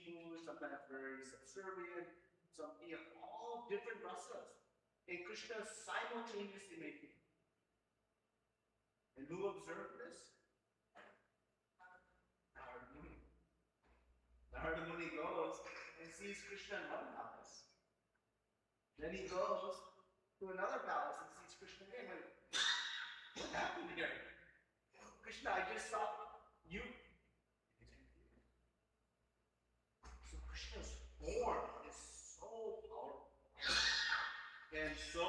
smooth, sometimes very subservient, some, all different rasas. And Krishna is simultaneously making. And who observed this? Narada Muni. Narada Muni goes and sees Krishna in one palace. Then he goes to another palace and sees Krishna again. Like, what happened here? Krishna, I just saw you. So Krishna's form is so powerful and so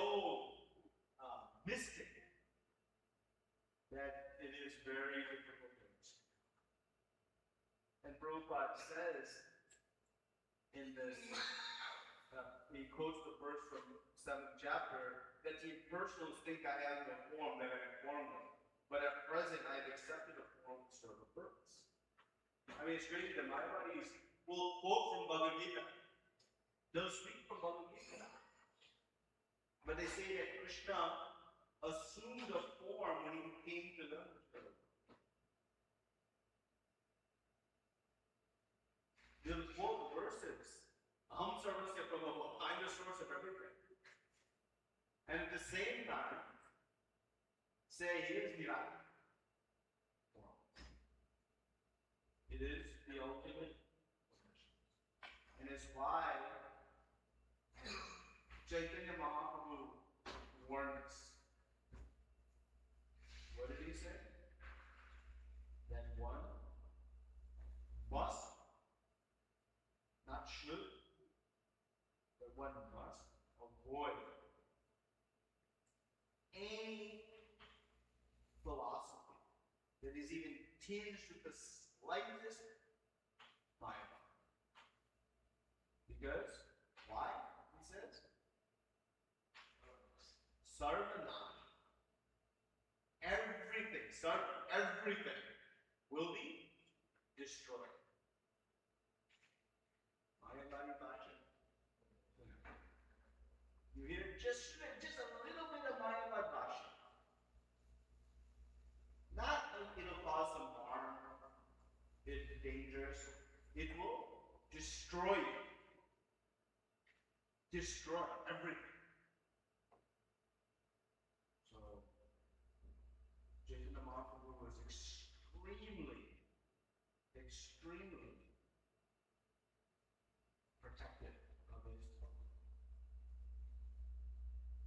mystic that it is very difficult to understand. And Prabhupada says in this, he quotes the verse from 7th chapter, that the personals think I have the form that I am formless. But at present, I have accepted a form to serve a purpose. I mean, it's crazy that Mayavadis will quote from Bhagavad Gita. They'll speak from Bhagavad Gita. But they say that Krishna assumed a form when he came to them. They'll quote verses. Aham sarvasya prabhava, I'm the source of everything. And at the same time, say he is Niraj. It is the ultimate possession. And it's why Chaitanya Mahaprabhu warned us. What did he say? That one must, not should, but one must avoid any philosophy that is even tinged with the slightest Maya. Because, why? He says, Sarvana, everything will be destroyed. Mayavadi Bhajan. You hear just a little bit of Mayavad Bhajan. Not it'll cause some harm, it's dangerous. It will destroy you. Destroy everything. So, Chaitanya Mahaprabhu was extremely protective of his talk.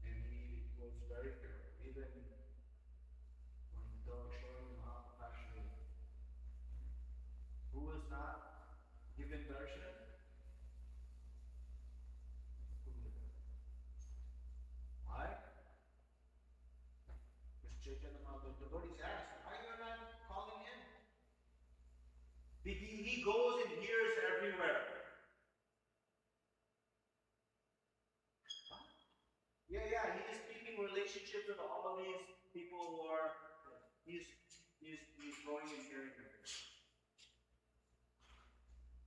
And he was very careful. Even when Daksha Mahaprabhu, who was not given darshan, why? Because Chaitanya Mahaprabhu, the devotees asked, why are you not calling him? He goes and hears everywhere. Huh? Yeah, he is keeping relationships with all of these people who are, he's going and hearing everywhere.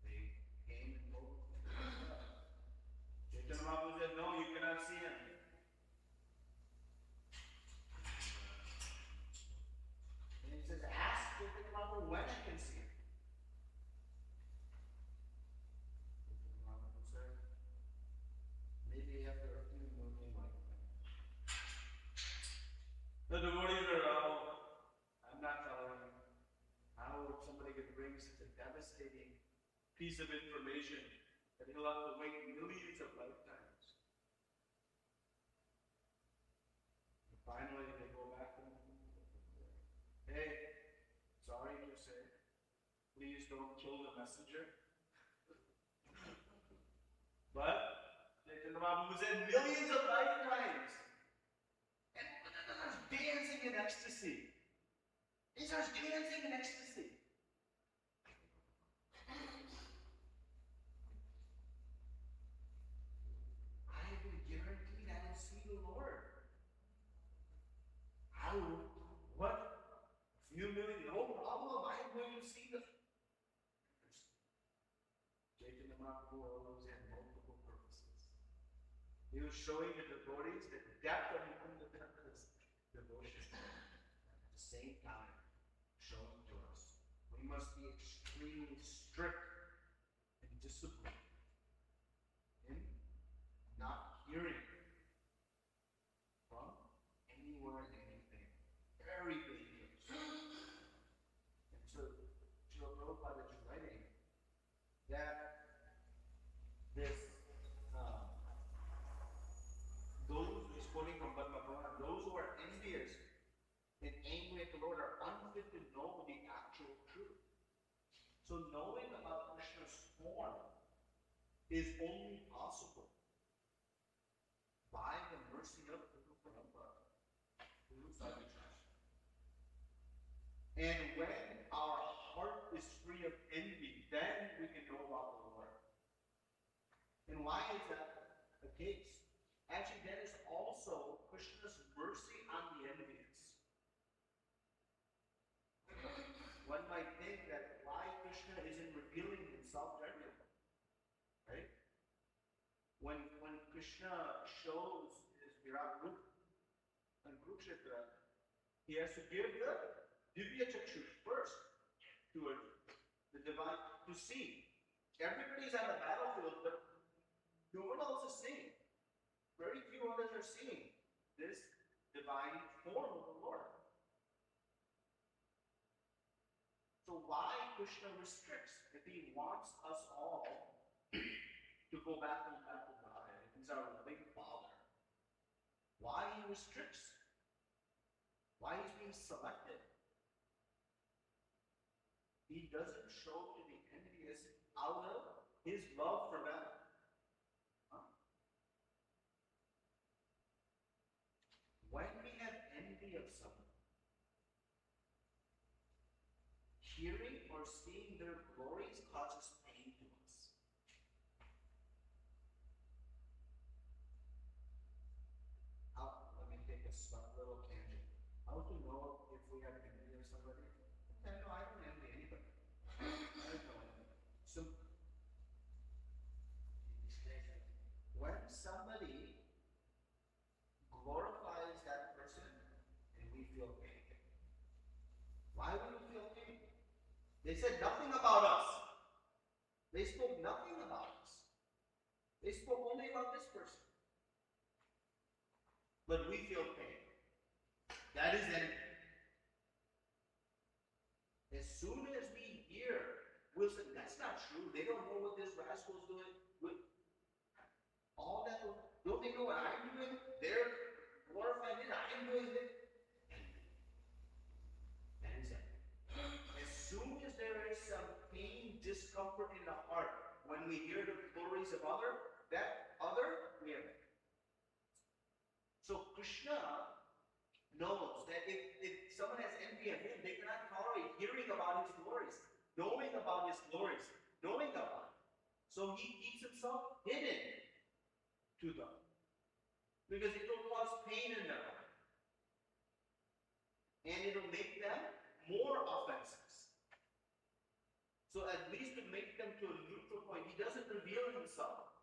They came and told him. Chaitanya Mahaprabhu said, no, you cannot see him. And he says, ask Chaitanya Mahaprabhu when I can see him. Chaitanya Mahaprabhu said, maybe after a few moving like that. The devotees are I'm not telling you how somebody could bring such a devastating piece of information that he'll have to wait millions of lifetimes. And finally, they go back to him. Hey, sorry to say, please don't kill the messenger. But Chaitanya Mahaprabhu said millions of lifetimes. And starts dancing in ecstasy. He starts dancing in ecstasy. I have been guaranteed I will see the Lord. What? A few million, no problem. I am going to see the. Chaitanya Mahaprabhu always had multiple purposes. He was showing the devotees the depth of Mukundakantha's devotion. At the same time, showing to us we must be extremely strict and disciplined is only possible by the mercy of Guru Sahib. And when our heart is free of envy, then we can know about the Lord. And why is that the case? Actually, that is also Krishna's mercy on the envious. One might think that why Krishna isn't revealing himself to everyone, right? When Krishna shows his Virat Rup and Kurukshetra, he has to give the Divya Chakshus first to the divine to see. Everybody's on the battlefield, but no one else is seeing. Very few others are seeing this divine form of the Lord. So why Krishna restricts if he wants us all to go back to God, and he's our loving Father? Why he restricts? Why he's being selected? He doesn't show to the envious out of his love for them. When we have envy of someone, hearing or seeing their glories causes pain to us. Let me take a little tangent. How to know if we have envy of somebody? No, I don't envy anybody. I don't know anybody. So, when somebody glorifies that person and we feel pain. Why would we feel pain? They said nothing about us. They spoke nothing about us. They spoke only about this person. But we feel pain. That is envy. As soon as we hear, we'll say, that's not true. They don't know what this rascal's doing. All that, don't they know what I'm doing? They're glorifying it. I'm doing it. That is it. As soon as there is some pain, discomfort in the heart, when we hear the glories of that other, we have it. So Krishna knows that if someone has envy of him, they cannot tolerate hearing about his glories, knowing about his glories, knowing about it. So he keeps himself hidden to them, because it will cause pain in their life, and it will make them more offenses. So at least to make them to a neutral point, he doesn't reveal himself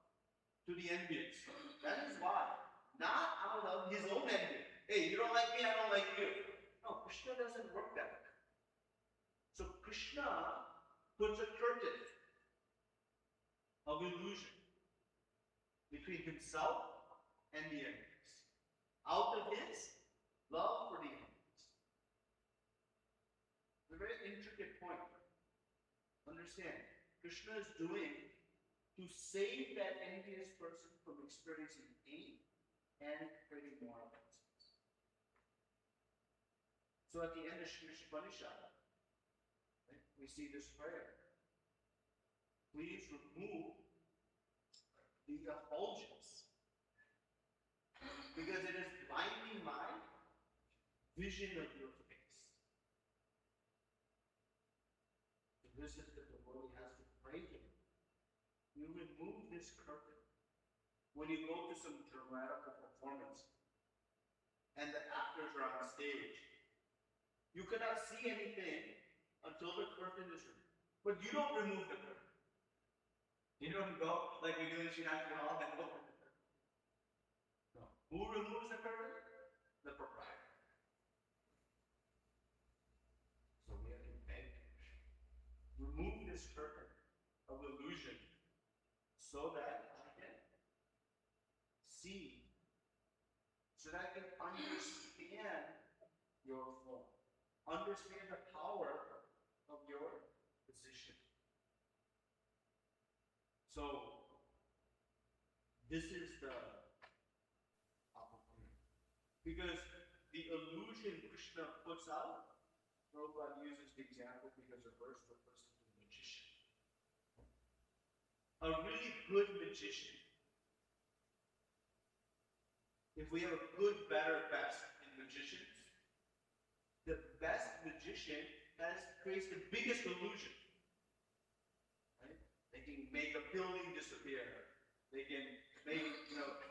to the envious. That is why, not out of his own envy. Hey, you don't like me, I don't like you. No, Krishna doesn't work that way. So Krishna puts a curtain of illusion between himself and the enemies, out of his love for the enemies. It's a very intricate point. Understand, Krishna is doing to save that envious person from experiencing pain and creating more offenses. So at the end of Shri Upanishad, right, we see this prayer. Please remove the effulgence, because it is blinding my vision of your face. So this is the devotee has to pray to him. You remove this curtain. When you go to some dramatical performance and the actors are on stage, you cannot see anything until the curtain is removed. But you don't remove the curtain. You don't go like we do in Srinathji Hall and open the curtain. No. Who removes the curtain? The proprietor. So we have to beg Krishna. Remove this curtain of illusion so that I can see, so that I can understand your form, understand the power of your position. So, this is the opportunity. Because the illusion Krishna puts out, Prabhupada uses the example because a verse refers to the magician. A really good magician, if we have a good, better, best in magicians, the best magician creates the biggest illusion. Right? They can make a building disappear. They can make,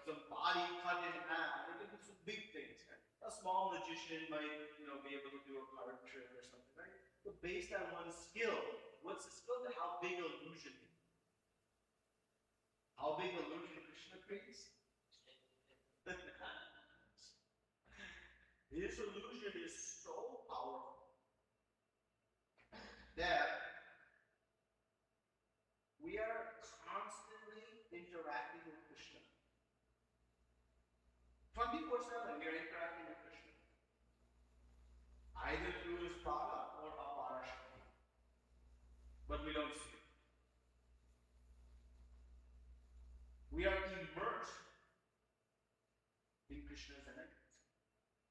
some body cut in half. They can do some big things. Right? A small magician might, be able to do a card trick or something, right? But based on one skill, what's the skill? How big illusion? How big illusion Krishna creates? His illusion is so powerful that we are constantly interacting with Krishna. 24/7 we are interacting with Krishna. Either through his product or our Shakti. But we don't see it. We are immersed in Krishna's energies,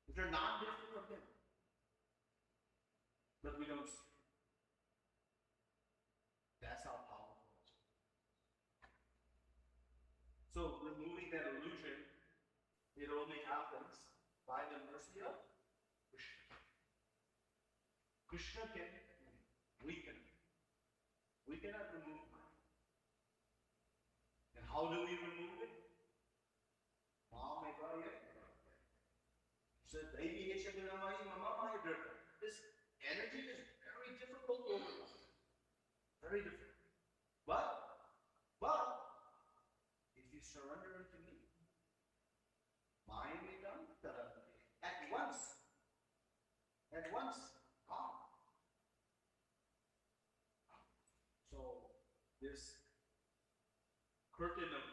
which are not different from him. But we don't see it. That's how powerful it is. So removing that illusion, it only happens by the mercy of Krishna. Krishna can weaken. We cannot remove mind. And how do we remove it? This energy is very difficult to overcome. Very difficult. But if you surrender it to me, at once, calm. So this curtain of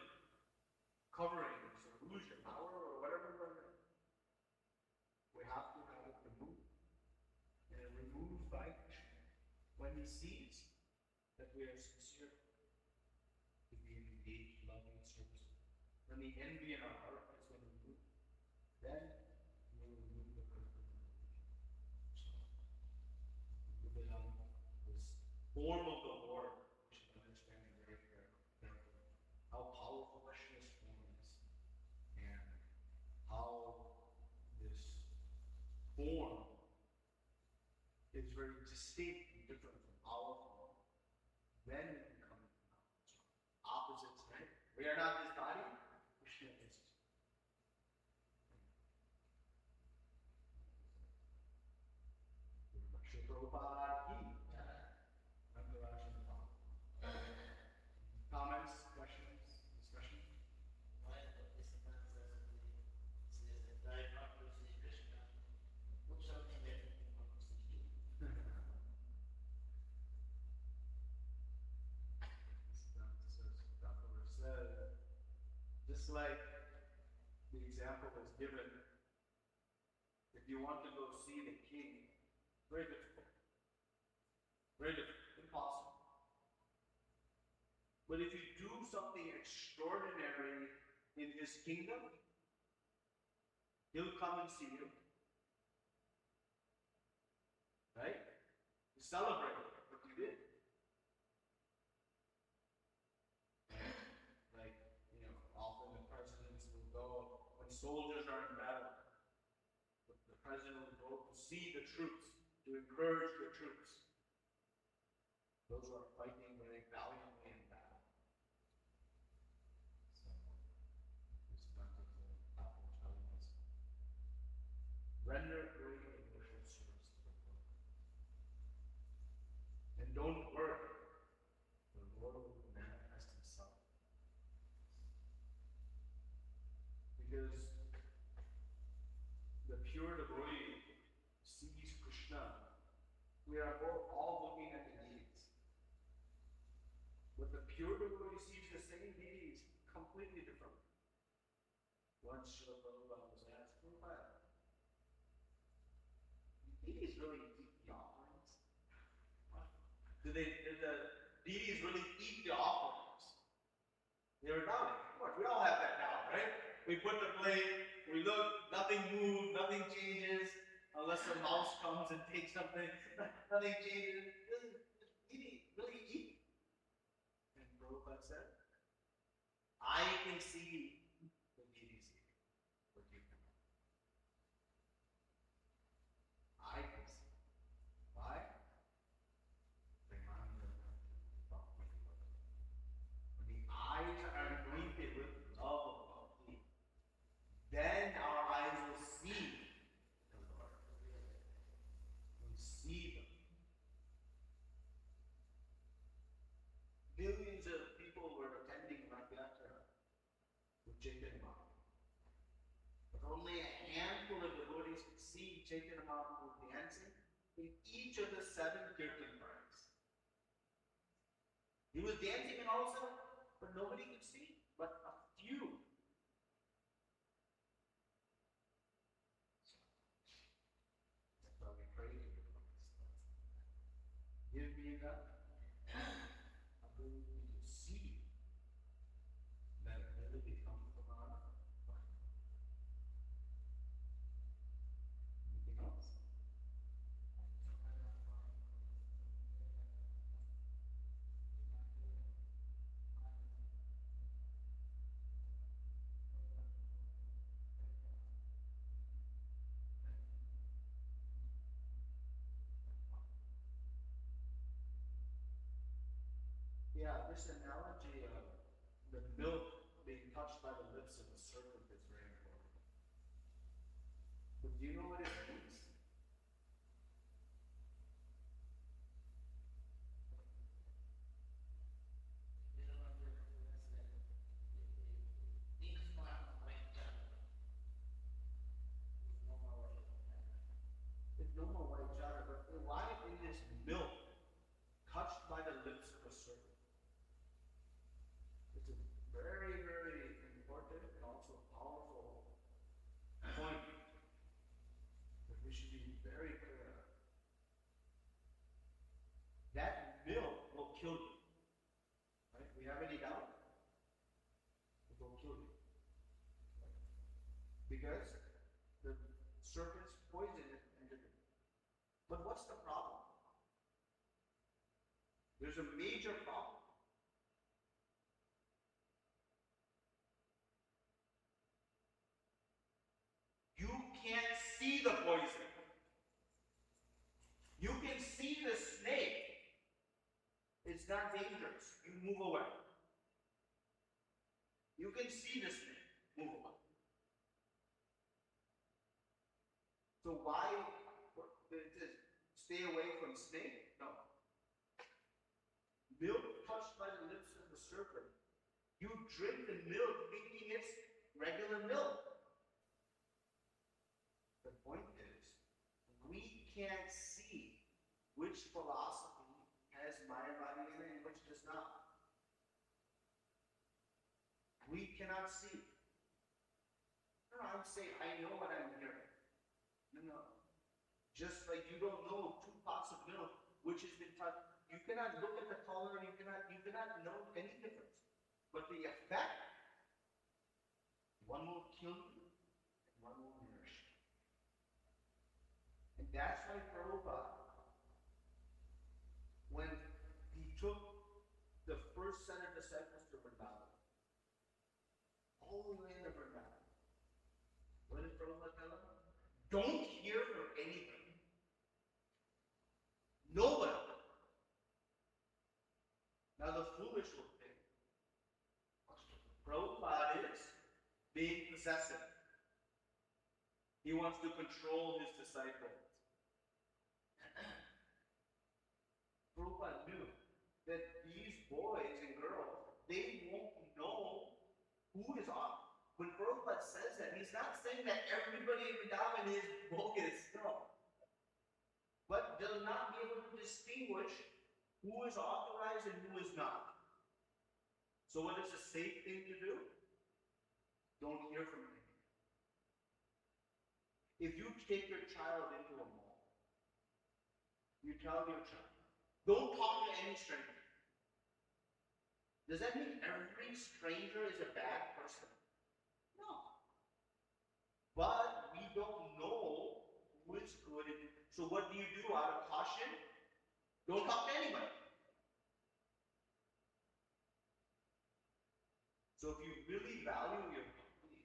covering, this illusion, power, or whatever we're in, we have to have it removed. And removed by Krishna. When he sees that we are sincere, to be engaged, loving service, when the envy in our heart is going to remove, then we will remove the curtain of illusion. So, this form of the Lord, we should understand very carefully how powerful Krishna's form is, and how this form is very distinct and different from our form. Then we become opposites, right? We are not this body, Krishna is. Comments, questions, discussion? Why the Islam says that I am not to see Krishna? What's something that you want to see? Dr. said, just like the example was given, if you want to go see the king, very difficult. Very difficult, impossible. But if you do something extraordinary in his kingdom, he'll come and see you. Right? You celebrate what you did. Like, often the presidents will go, when soldiers are in battle, the president will go to see the troops, to encourage the troops. Those who are fighting very valiantly in battle. So, this is not just a topic telling us. Render great devotional service to the Lord. And don't worry, the Lord will manifest himself. Because the pure devotee sees Krishna. We are all looking at the deities. But the pure devotee sees the same deities completely different. Once Srila Prabhupada was asked, Prabhupada, deities really eat the offerings? Did the deities really eat the offerings? They were doubting. Of course, we all have that doubt, right? We put the plate, we look, nothing moves, nothing changes, unless a mouse comes and takes something, nothing changes. Does the deity really eat? And Prabhupada said, only see the beauties what you can. I can see. Why? When the eyes are anointed with love of God, then our eyes will see the Lord. We see them. Millions of people were attending like that with Jacob and Mom. But only a handful of devotees could see Jacob and Mom dancing in each of the 7 Kirtan parties. He was dancing and all of a sudden, but nobody could see, but a few. That's why we pray to the Lord. Give me that ability to see that ability comes from our heart. Anything else? Yeah, this analogy of the milk being touched by the lips of the serpent is very important. But do you know what it means? It's no more white chowder, but why in this milk touched by the lips of a serpent? It's a very, very important and also powerful point that we should be very clear of. That milk will kill you. Right? We have any doubt? It will kill you. Right? Because the serpent's poison is entered in. But what's the problem? There's a major problem. You can't see the poison. You can see the snake. It's not dangerous. You move away. You can see the snake. Move away. So why it says stay away from snake? No. Milk touched by the lips of the serpent. You drink the milk thinking it's regular milk. The point is, we can't see which philosophy has Maya body in it and which does not. We cannot see. No, I'm saying I know what I'm hearing. No. Just like you don't know 2 pots of milk which has been touched. You cannot look at the color, you cannot know any difference. But the effect, one will kill you, and one will nourish you. And that's why Prabhupada, when he took the first set of disciples to Vrindavan, all the way to Vrindavan, what did Prabhupada tell them? Don't hear from anybody. Nobody. Now the foolish will think, Prabhupada is being possessive. He wants to control his disciples. Prabhupada knew that these boys and girls, they won't know who is off. When Prabhupada says that, he's not saying that everybody in Vrindavan is bogus, no. But they'll not be able to distinguish who is authorized and who is not. So what is a safe thing to do? Don't hear from him. If you take your child into a mall, you tell your child, don't talk to any stranger. Does that mean every stranger is a bad person? No. But we don't know who is good. So what do you do out of caution? Don't talk to anybody. So if you really value your company,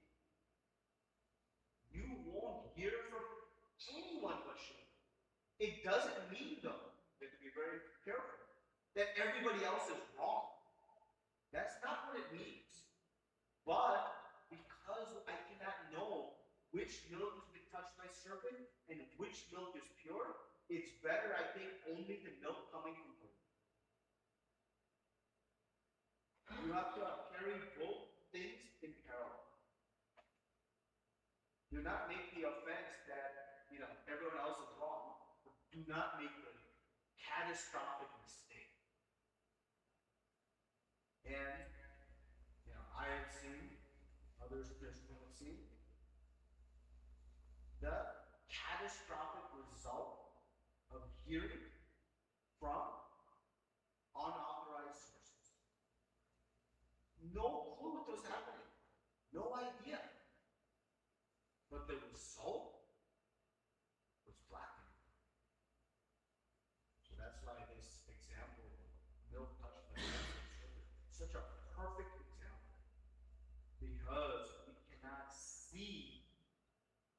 you won't hear from anyone but Shiva. It doesn't mean, though, we have to be very careful, that everybody else is wrong. That's not what it means. But because I cannot know which milk has been touched by serpent and which milk is pure, it's better I take only the milk coming from her. You have to carry both things in parallel. Do not make the offense that everyone else is wrong, but do not make the catastrophic mistake. And I have seen, others Christians have seen, the catastrophic result of hearing from unauthorized sources. No clue what was happening. No idea. But the result was blackening. So that's why this example of milk touched by is such a perfect example. Because we cannot see,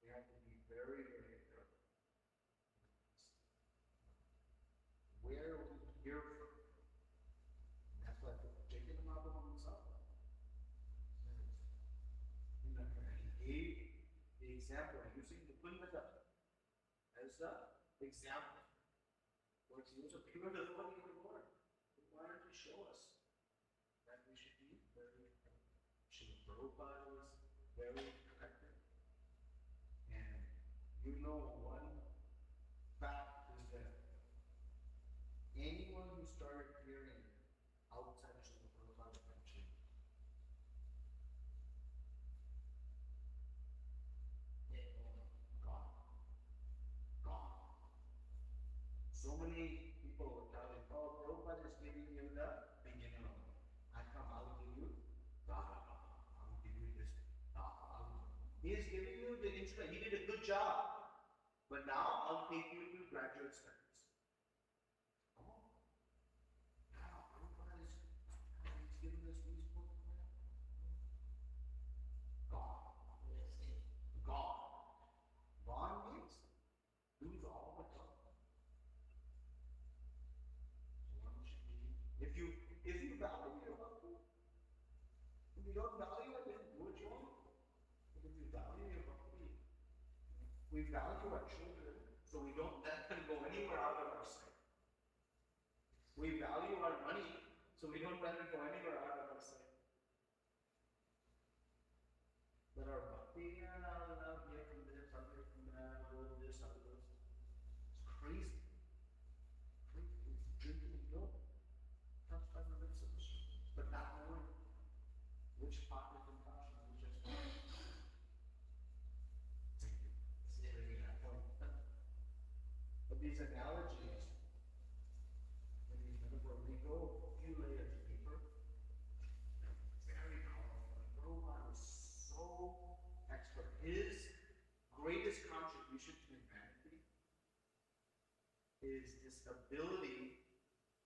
we have to be very, very careful. Where we hear from. And that's why Jacob and Abraham was up. He gave the example, using the Punmata as the example. For he was a pure devotee of the Lord. He wanted to show us that we should be very careful. Srila Prabhupada was very corrected. And one fact is that anyone who started hearing outside Srila Prabhupada eventually gone. So many people were telling, oh, Prabhupada is giving you the beginning of it. I will give you I will give you this. He is giving you the instrument. He did a good job. But now I'll take you to graduate studies. Oh. Now Prabhupada is giving us these books. Gone. Gone means lose all the time. If you value your bhakti, if you don't value it, then do it wrong. If you value your bhakti, we value our children, so we don't let them go anywhere out of our sight. We value our money, so we don't let them go anywhere out of our sight. But our bhakti, I'll hear from this, I'll hear from that, I'll do this, I'll do this. It's crazy. It's drinking milk. Touched by the lips of the serpent, but not knowing which part is compassion, which is not. Thank you. Bringing that point. But these analogies, when we go a few layers deeper, very powerful. Prabhupada was so expert. His greatest contribution to humanity is this ability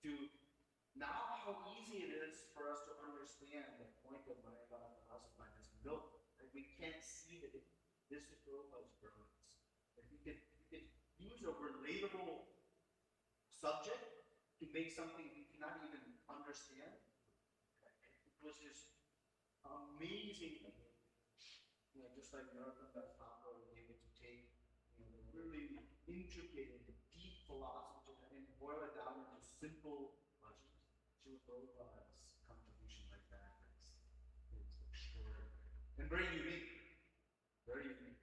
to now how easy it is for us to understand the point of Mayavada philosophy by this milk. That we can't see that this is Prabhupada's brilliance. That you can use a relatable subject to make something we cannot even understand. It was this amazing thing. Just like Narottam Das Thakur was able to take the really intricate and deep philosophy and boil it down into simple legends. Srila Prabhupada's contribution like that is extraordinary. And very unique. Very unique.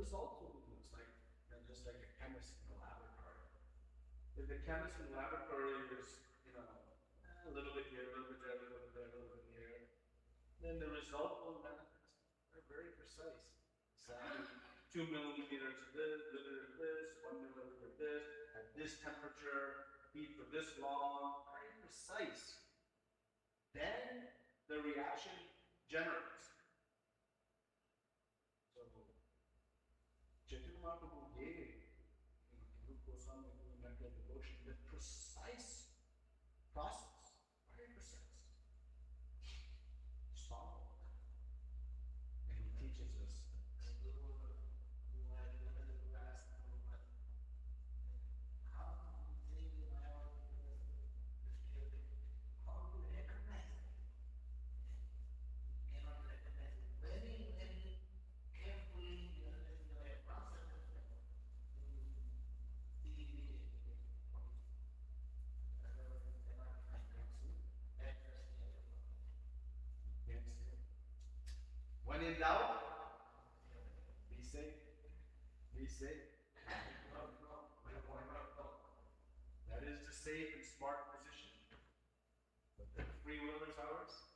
results will be good. It's like, just like a chemist in the laboratory. If the chemist in the laboratory is, a little bit here, a little bit there, a little bit there, a little bit here, then the result will manifest. They're very precise. Exactly 2 millimeters of this, millimeter of this, 1 millimeter of this, at this temperature, heat for this long, very precise. Then the reaction generates. So, Chaitanya gave, the precise process, very precise. Solve. And he teaches us. When in doubt, be safe. Be safe. That is the safe and smart position. But the free will is ours.